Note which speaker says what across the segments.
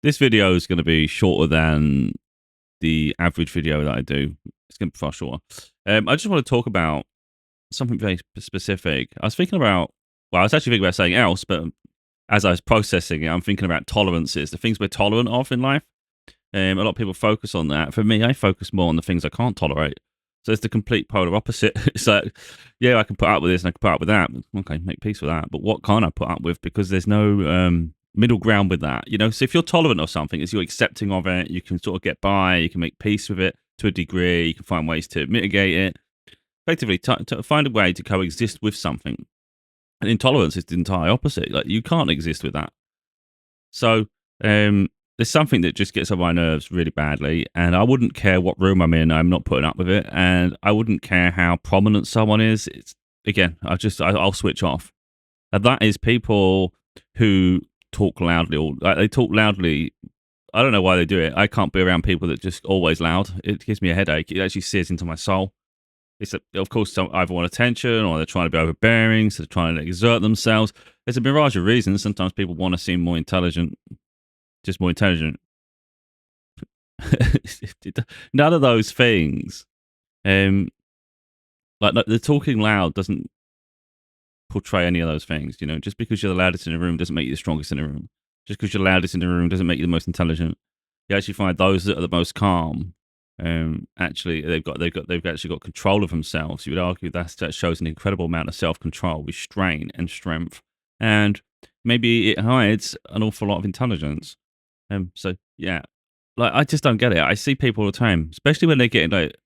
Speaker 1: This video is going to be shorter than the average video that I do. It's going to be far shorter. I just want to talk about something very specific. I was thinking about, well, I was actually thinking about something else, but as I was processing it, I'm thinking about tolerances, the things we're tolerant of in life. A lot of people focus on that. For me, I focus more on the things I can't tolerate. So it's the complete polar opposite. It's like, yeah, I can put up with this and I can put up with that. Okay, make peace with that. But what can't I put up with? Because there's no middle ground with that. You know, so if you're tolerant of something, it's you're accepting of it, you can sort of get by, you can make peace with it to a degree, you can find ways to mitigate it. Effectively, find a way to coexist with something. And intolerance is the entire opposite. Like, you can't exist with that. So, there's something that just gets on my nerves really badly, and I wouldn't care what room I'm in. I'm not putting up with it, and I wouldn't care how prominent someone is. It's again, I'll switch off. And that is people who talk loudly, or like, they talk loudly. I don't know why they do it. I can't be around people that just always loud. It gives me a headache. It actually sears into my soul. It's of course, some either want attention or they're trying to be overbearing, so they're trying to exert themselves. There's a mirage of reasons. Sometimes people want to seem more intelligent, just more intelligent. None of those things, like the talking loud doesn't portray any of those things. You know, just because you're the loudest in the room doesn't make you the strongest in the room. Just because you're the loudest in the room doesn't make you the most intelligent. You actually find those that are the most calm. Actually, they've actually got control of themselves. You would argue that shows an incredible amount of self-control, restraint, and strength, and maybe it hides an awful lot of intelligence. So yeah, like I just don't get it. I see people all the time, especially when they get like,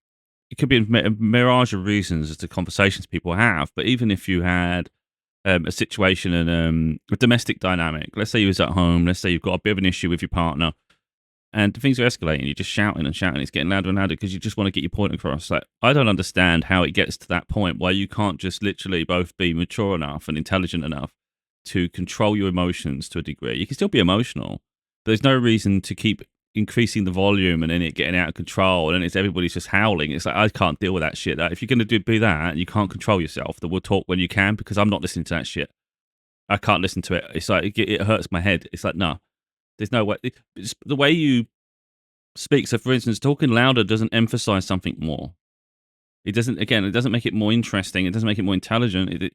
Speaker 1: it could be a mirage of reasons as to conversations people have. But even if you had a situation and a domestic dynamic, let's say you was at home, let's say you've got a bit of an issue with your partner, and things are escalating, you're just shouting and shouting, it's getting louder and louder because you just want to get your point across. Like, I don't understand how it gets to that point where you can't just literally both be mature enough and intelligent enough to control your emotions to a degree. You can still be emotional, but there's no reason to keep increasing the volume and then it getting out of control and then it's everybody's just howling. It's like, I can't deal with that shit. If you're going to be that, you can't control yourself. Then we'll talk when you can, because I'm not listening to that shit. I can't listen to it. It's like, it hurts my head. It's like, no, there's no way. It's the way you speak. So, for instance, talking louder doesn't emphasize something more. It doesn't. Again, it doesn't make it more interesting. It doesn't make it more intelligent.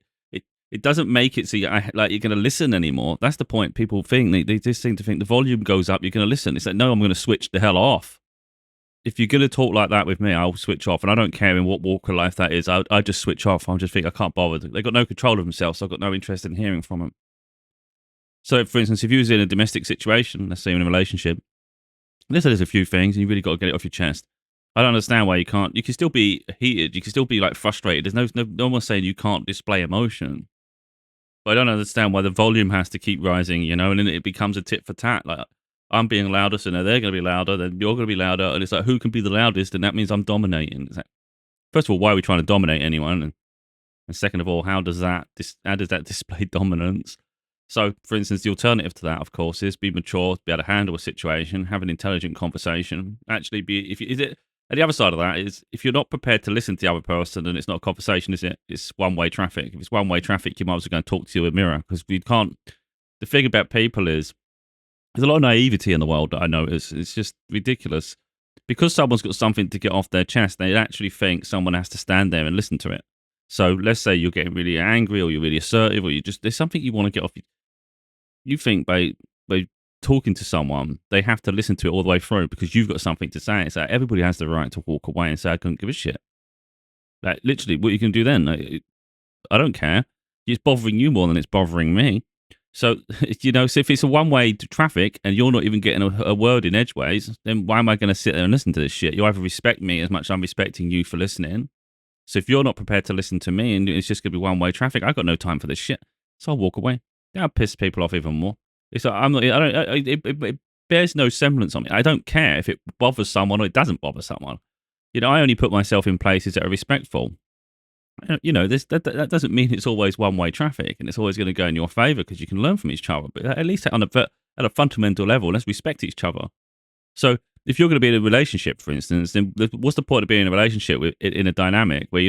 Speaker 1: It doesn't make it so like you're going to listen anymore. That's the point. People think they just seem to think the volume goes up, you're going to listen. It's like, no, I'm going to switch the hell off. If you're going to talk like that with me, I'll switch off, and I don't care in what walk of life that is. I just switch off. I just think I can't bother. They've got no control of themselves, so I've got no interest in hearing from them. So, for instance, if you was in a domestic situation, let's say you're in a relationship, let's say there's a few things, and you really got to get it off your chest. I don't understand why you can't. You can still be heated. You can still be like frustrated. There's no one saying you can't display emotion. But I don't understand why the volume has to keep rising, you know, and then it becomes a tit for tat. Like, I'm being louder, so now they're going to be louder, then you're going to be louder, and it's like, who can be the loudest? And that means I'm dominating. It's like, first of all, why are we trying to dominate anyone? And second of all, how does that display dominance? So, for instance, the alternative to that, of course, is be mature, be able to handle a situation, have an intelligent conversation. Actually, and the other side of that is, if you're not prepared to listen to the other person, then it's not a conversation, is it? It's one-way traffic. If it's one-way traffic, you might as well go and talk to your mirror, because you can't. The thing about people is, there's a lot of naivety in the world that I notice. It's just ridiculous. Because someone's got something to get off their chest, they actually think someone has to stand there and listen to it. So let's say you're getting really angry, or you're really assertive, or there's something you want to get off. You think by talking to someone, they have to listen to it all the way through because you've got something to say. It's like, everybody has the right to walk away and say, I couldn't give a shit. Like, literally, what you can do then, like, I don't care. It's bothering you more than it's bothering me. So, you know, so if it's a one-way traffic and you're not even getting a word in edgeways, then why am I going to sit there and listen to this shit? You either respect me as much as I'm respecting you for listening. So if you're not prepared to listen to me and it's just going to be one-way traffic, I've got no time for this shit. So I'll walk away. That'll piss people off even more. It's like, it bears no semblance on me. I don't care if it bothers someone or it doesn't bother someone. You know, I only put myself in places that are respectful. You know, that doesn't mean it's always one-way traffic and it's always going to go in your favor, because you can learn from each other. But at least at a fundamental level, let's respect each other. So if you're going to be in a relationship, for instance, then what's the point of being in a relationship in a dynamic where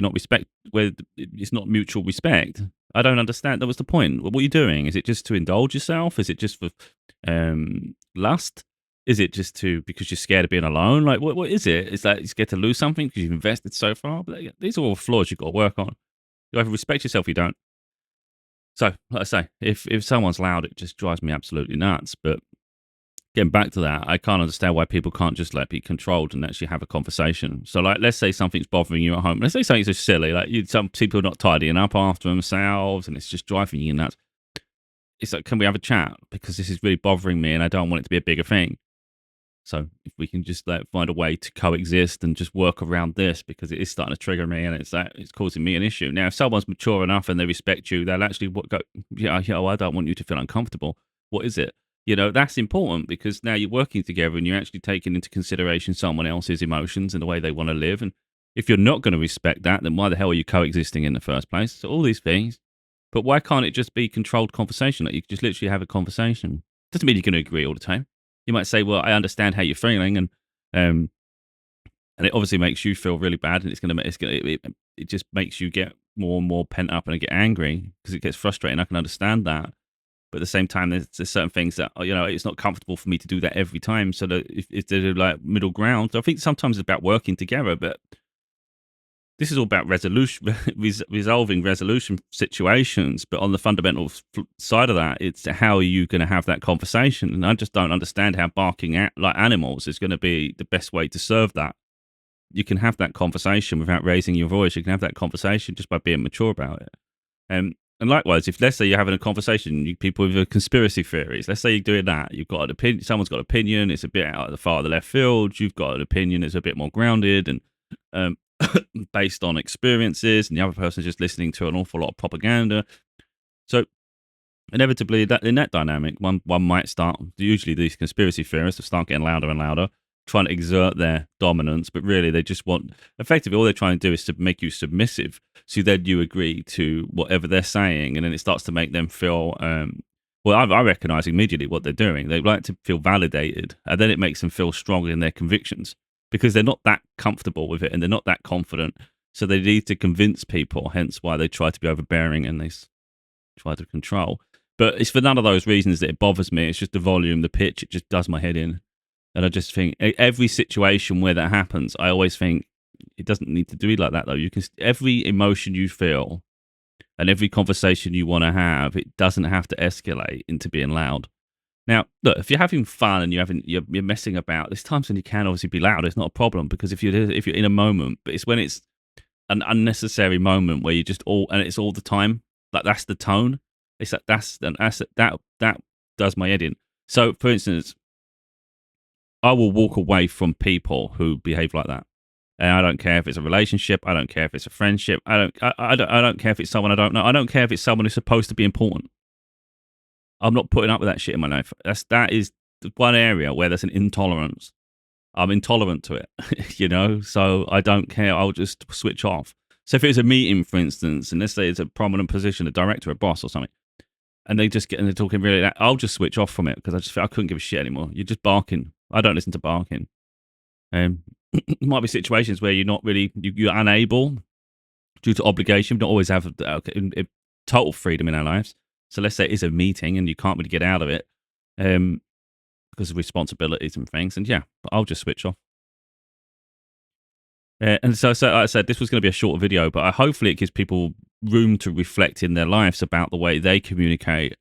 Speaker 1: where it's not mutual respect? I don't understand. That was the point. What are you doing? Is it just to indulge yourself? Is it just for lust? Is it just because you're scared of being alone? Like, what is it? Is that you're scared to lose something because you've invested so far? But these are all flaws you've got to work on. You either respect yourself or you don't. So, like I say, if someone's loud, it just drives me absolutely nuts. But getting back to that, I can't understand why people can't just be controlled and actually have a conversation. So, like, let's say something's bothering you at home. Let's say something so silly, like some people are not tidying up after themselves, and it's just driving you nuts. It's like, can we have a chat? Because this is really bothering me, and I don't want it to be a bigger thing. So, if we can just find a way to coexist and just work around this, because it is starting to trigger me, and it's causing me an issue. Now, if someone's mature enough and they respect you, they'll actually go, yeah, I don't want you to feel uncomfortable. What is it? That's important, because now you're working together and you're actually taking into consideration someone else's emotions and the way they want to live. And if you're not going to respect that, then why the hell are you coexisting in the first place? So all these things. But why can't it just be controlled conversation? Like, you can just literally have a conversation. Doesn't mean you're going to agree all the time. You might say, well, I understand how you're feeling, and it obviously makes you feel really bad, and it just makes you get more and more pent up and get angry because it gets frustrating. I can understand that. But at the same time, there's certain things that, it's not comfortable for me to do that every time. So that if there's middle ground, I think sometimes it's about working together, but this is all about resolving resolution situations. But on the fundamental side of that, it's how are you going to have that conversation? And I just don't understand how barking at like animals is going to be the best way to serve that. You can have that conversation without raising your voice. You can have that conversation just by being mature about it. And likewise, if let's say you're having a conversation, people with conspiracy theories, let's say you're doing that, you've got an opinion, someone's got an opinion, it's a bit out of the far of the left field, you've got an opinion that's a bit more grounded and based on experiences, and the other person's just listening to an awful lot of propaganda. So inevitably, that in that dynamic, one might start, usually these conspiracy theorists will start getting louder and louder, trying to exert their dominance, but really they just want, effectively all they're trying to do is to make you submissive, so then you agree to whatever they're saying, and then it starts to make them feel, I recognise immediately what they're doing. They like to feel validated, and then it makes them feel strong in their convictions, because they're not that comfortable with it, and they're not that confident, so they need to convince people, hence why they try to be overbearing, and they try to control. But it's for none of those reasons that it bothers me. It's just the volume, the pitch, it just does my head in. And I just think every situation where that happens, I always think it doesn't need to be like that, though. You can, every emotion you feel and every conversation you want to have, it doesn't have to escalate into being loud. Now, look, if you're having fun and you're messing about, there's times when you can obviously be loud. It's not a problem, because if you're in a moment, but it's when it's an unnecessary moment where you just and it's all the time, like that's the tone. It's that does my head in. So, for instance, I will walk away from people who behave like that, and I don't care if it's a relationship. I don't care if it's a friendship. I don't care if it's someone I don't know. I don't care if it's someone who's supposed to be important. I'm not putting up with that shit in my life. That is the one area where there's an intolerance. I'm intolerant to it, so I don't care. I'll just switch off. So if it's a meeting, for instance, and let's say it's a prominent position, a director, a boss or something, and they're talking really loud, I'll just switch off from it, because I just feel I couldn't give a shit anymore. You're just barking. I don't listen to barking. There might be situations where you're not really, you're unable, due to obligation. We don't always have total freedom in our lives. So let's say it's a meeting and you can't really get out of it because of responsibilities and things. And but I'll just switch off. And so like I said, this was going to be a short video, but hopefully it gives people room to reflect in their lives about the way they communicate,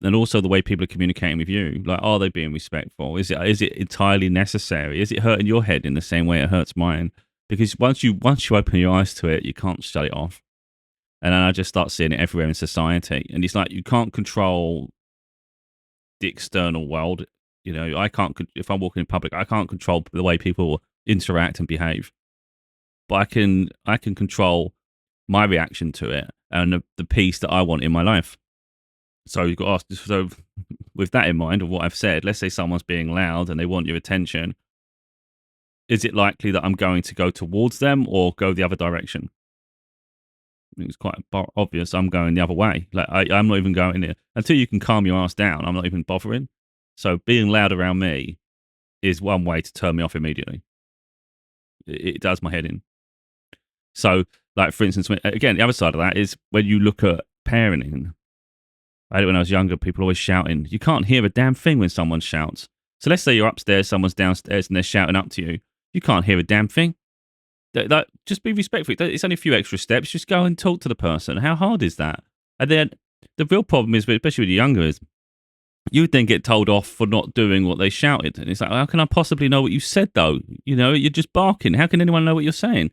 Speaker 1: and also the way people are communicating with you. Like, are they being respectful? Is it entirely necessary? Is it hurting your head in the same way it hurts mine? Because once you open your eyes to it, you can't shut it off. And then I just start seeing it everywhere in society. And it's like, you can't control the external world. I can't, if I'm walking in public, I can't control the way people interact and behave. But I can control my reaction to it and the peace that I want in my life. So you've got to ask, so with that in mind, of what I've said, let's say someone's being loud and they want your attention. Is it likely that I'm going to go towards them or go the other direction? I think it's quite obvious I'm going the other way. Like, I'm not even going there. Until you can calm your ass down, I'm not even bothering. So being loud around me is one way to turn me off immediately. It does my head in. So, like, for instance, again, the other side of that is when you look at parenting. When I was younger, people always shouting. You can't hear a damn thing when someone shouts. So let's say you're upstairs, someone's downstairs, and they're shouting up to you. You can't hear a damn thing. Just be respectful. It's only a few extra steps. Just go and talk to the person. How hard is that? And then the real problem is, especially when you're younger, is you would then get told off for not doing what they shouted. And it's like, how can I possibly know what you said, though? You know, you're just barking. How can anyone know what you're saying?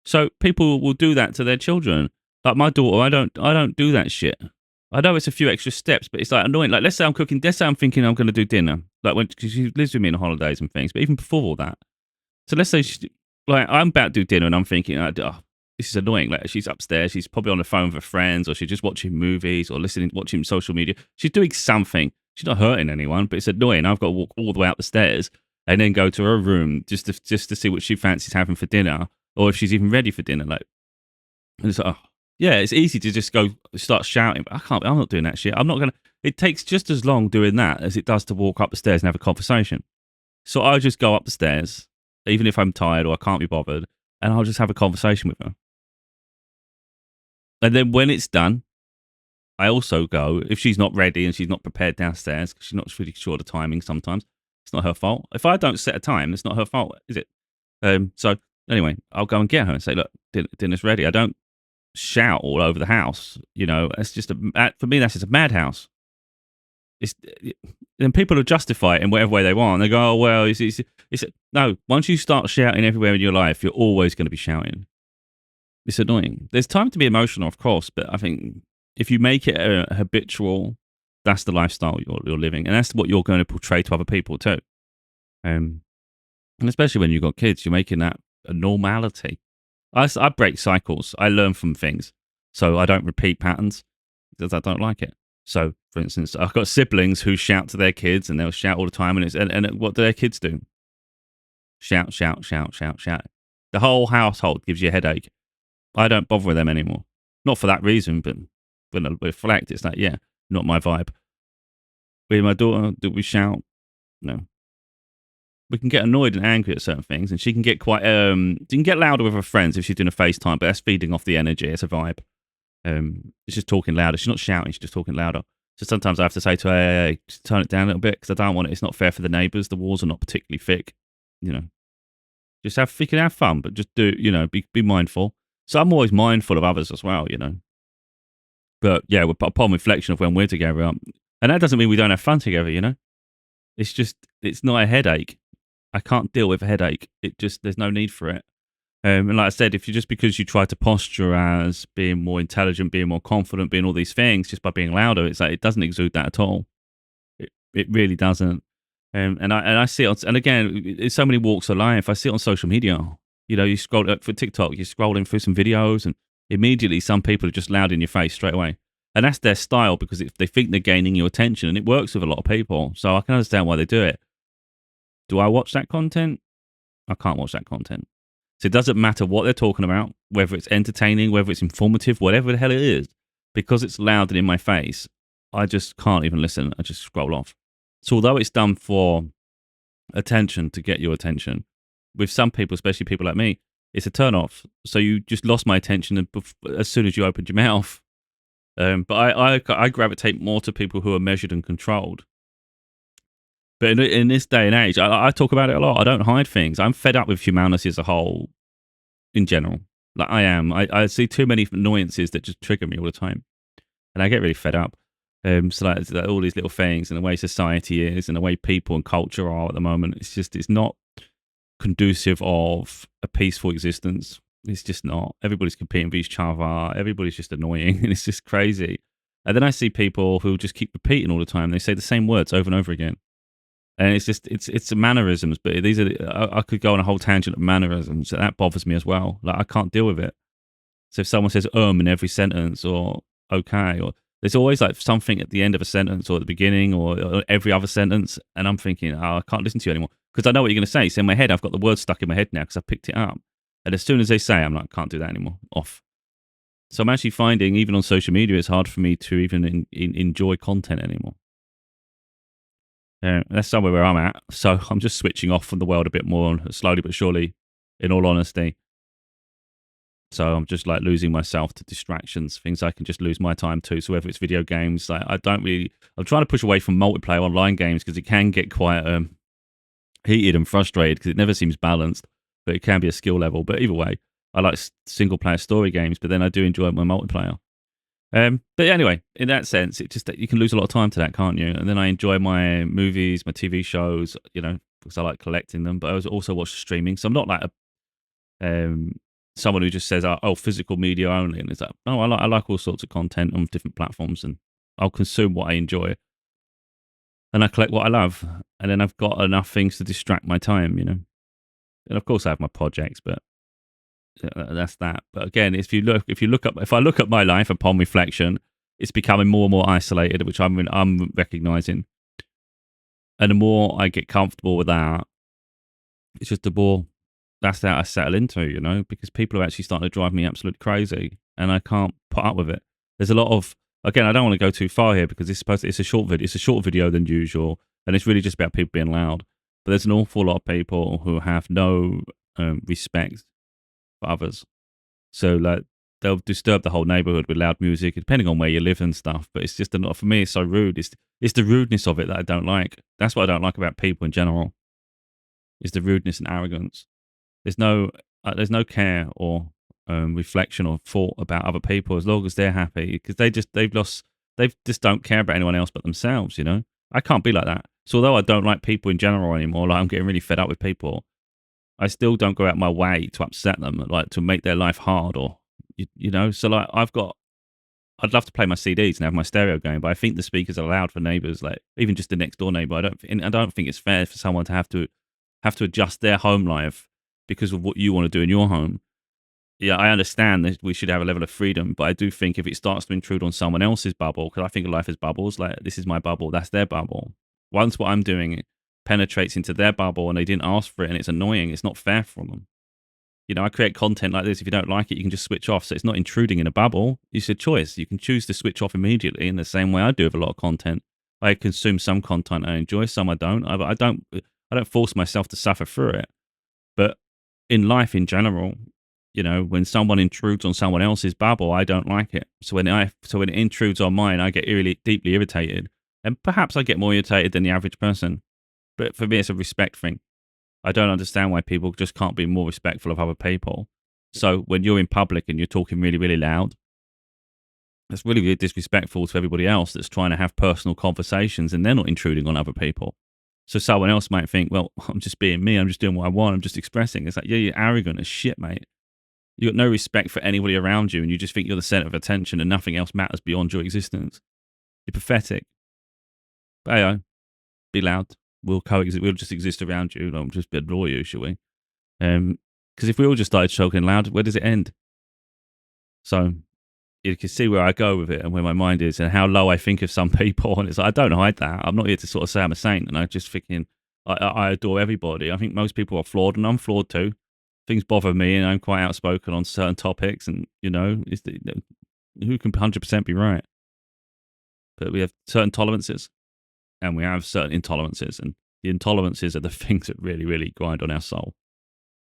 Speaker 1: So people will do that to their children. Like my daughter, I don't do that shit. I know it's a few extra steps, but it's like annoying. Like, let's say I'm cooking. Let's say I'm thinking I'm going to do dinner. Like because she lives with me on holidays and things. But even before all that, so let's say like I'm about to do dinner and I'm thinking, oh, this is annoying. Like she's upstairs, she's probably on the phone with her friends, or she's just watching movies or watching social media. She's doing something. She's not hurting anyone, but it's annoying. I've got to walk all the way up the stairs and then go to her room just to see what she fancies having for dinner, or if she's even ready for dinner. Like, and it's like, oh, yeah, it's easy to just go start shouting, but I can't. I'm not doing that shit. I'm not gonna. It takes just as long doing that as it does to walk up the stairs and have a conversation. So I just go up the stairs, even if I'm tired or I can't be bothered, and I'll just have a conversation with her. And then when it's done, I also go, if she's not ready and she's not prepared downstairs, because she's not really sure the timing sometimes, it's not her fault. If I don't set a time, it's not her fault, is it? So anyway, I'll go and get her and say, look, dinner's ready. I don't shout all over the house. You know, it's just for me, that's just a madhouse. Then people will justify it in whatever way they want. They go, oh, well, no, once you start shouting everywhere in your life, you're always going to be shouting. It's annoying. There's time to be emotional, of course, but I think if you make it a habitual, that's the lifestyle you're living, and that's what you're going to portray to other people too. And especially when you've got kids, you're making that a normality. I break cycles. I learn from things, so I don't repeat patterns because I don't like it. So, for instance, I've got siblings who shout to their kids, and they'll shout all the time, and what do their kids do? Shout, shout, shout, shout, shout. The whole household gives you a headache. I don't bother with them anymore. Not for that reason, but when I reflect, it's like, yeah, not my vibe. With my daughter, do we shout? No. We can get annoyed and angry at certain things, and she can get quite, she can get louder with her friends if she's doing a FaceTime, but that's feeding off the energy. It's a vibe. It's just talking louder. She's not shouting, she's just talking louder. So sometimes I have to say to her, hey, just turn it down a little bit, because I don't want it. It's not fair for the neighbours. The walls are not particularly thick. You know, just you can have fun, but just do, you know, be mindful. So I'm always mindful of others as well, you know. But yeah, upon reflection of when we're together, and that doesn't mean we don't have fun together, you know. It's just, it's not a headache. I can't deal with a headache. There's no need for it. And like I said, if you just because you try to posture as being more intelligent, being more confident, being all these things just by being louder, it's like it doesn't exude that at all. It really doesn't. And I see it, and again, it's so many walks of life. I see it on social media. You know, you scroll for TikTok, you're scrolling through some videos, and immediately some people are just loud in your face straight away. And that's their style because they think they're gaining your attention, and it works with a lot of people. So I can understand why they do it. Do I watch that content? I can't watch that content. So it doesn't matter what they're talking about, whether it's entertaining, whether it's informative, whatever the hell it is, because it's loud and in my face, I just can't even listen. I just scroll off. So although it's done for attention, to get your attention, with some people, especially people like me, it's a turn off. So you just lost my attention as soon as you opened your mouth. But I gravitate more to people who are measured and controlled. But in this day and age, I talk about it a lot. I don't hide things. I'm fed up with humanity as a whole, in general. Like I am. I see too many annoyances that just trigger me all the time. And I get really fed up. So like all these little things and the way society is and the way people and culture are at the moment, it's not conducive of a peaceful existence. It's just not. Everybody's competing with each other. Everybody's just annoying, and it's just crazy. And then I see people who just keep repeating all the time. They say the same words over and over again. And it's just, it's mannerisms, but these are, I could go on a whole tangent of mannerisms. So that bothers me as well. Like, I can't deal with it. So if someone says in every sentence, or okay, or there's always like something at the end of a sentence or at the beginning or every other sentence. And I'm thinking, oh, I can't listen to you anymore because I know what you're going to say. So in my head, I've got the word stuck in my head now because I picked it up. And as soon as they say, I'm like, can't do that anymore. Off. So I'm actually finding, even on social media, it's hard for me to even enjoy content anymore. That's somewhere where I'm at. So I'm just switching off from the world a bit more, slowly but surely, in all honesty. So I'm just like losing myself to distractions, things I can just lose my time to. So whether it's video games, like I'm trying to push away from multiplayer online games because it can get quite heated and frustrated because it never seems balanced, but it can be a skill level. But either way, I like single player story games, but then I do enjoy my multiplayer. But anyway, in that sense, it just you can lose a lot of time to that, can't you? And then I enjoy my movies, my TV shows, because I like collecting them. But I also watch streaming, so I'm not like someone who just says, "Oh, physical media only," and it's like, "No, I like all sorts of content on different platforms, and I'll consume what I enjoy, and I collect what I love, and then I've got enough things to distract my time, And of course, I have my projects, but that's that. But again, if I look at my life upon reflection, it's becoming more and more isolated, which I'm recognizing, and the more I get comfortable with that, it's just the more that's that I settle into, because people are actually starting to drive me absolutely crazy, and I can't put up with it. There's a lot of again, I don't want to go too far here because it's a short video. It's a short video than usual, and it's really just about people being loud. But there's an awful lot of people who have no respect for others. So like they'll disturb the whole neighborhood with loud music, depending on where you live and stuff. But it's just for me. It's so rude. It's the rudeness of it that I don't like. That's what I don't like about people in general. Is the rudeness and arrogance. There's no care or reflection or thought about other people as long as they're happy because they just don't care about anyone else but themselves. I can't be like that. So although I don't like people in general anymore, like I'm getting really fed up with people, I still don't go out my way to upset them, like to make their life hard or So like I'd love to play my CDs and have my stereo going, but I think the speakers are loud for neighbours, like even just the next door neighbour. I don't think it's fair for someone to have to adjust their home life because of what you want to do in your home. Yeah, I understand that we should have a level of freedom, but I do think if it starts to intrude on someone else's bubble, because I think of life as bubbles, like this is my bubble, that's their bubble. Once what I'm doing penetrates into their bubble and they didn't ask for it and it's annoying, it's not fair for them. I create content like this. If you don't like it, you can just switch off. So it's not intruding in a bubble. It's a choice. You can choose to switch off immediately in the same way I do with a lot of content. I consume some content I enjoy, some I don't. I don't force myself to suffer through it. But in life in general, when someone intrudes on someone else's bubble, I don't like it. So when it intrudes on mine, I get really deeply irritated. And perhaps I get more irritated than the average person. But for me, it's a respect thing. I don't understand why people just can't be more respectful of other people. So when you're in public and you're talking really, really loud, that's really, really disrespectful to everybody else that's trying to have personal conversations and they're not intruding on other people. So someone else might think, well, I'm just being me. I'm just doing what I want. I'm just expressing. It's like, yeah, you're arrogant as shit, mate. You got no respect for anybody around you and you just think you're the center of attention and nothing else matters beyond your existence. You're pathetic. But hey, be loud. We'll coexist. We'll just exist around you. I'll just adore you, shall we? Because if we all just started choking loud, where does it end? So you can see where I go with it and where my mind is and how low I think of some people. And it's like, I don't hide that. I'm not here to sort of say I'm a saint. And I just thinking, I adore everybody. I think most people are flawed and I'm flawed too. Things bother me and I'm quite outspoken on certain topics. And, who can 100% be right? But we have certain tolerances. And we have certain intolerances, and the intolerances are the things that really, really grind on our soul.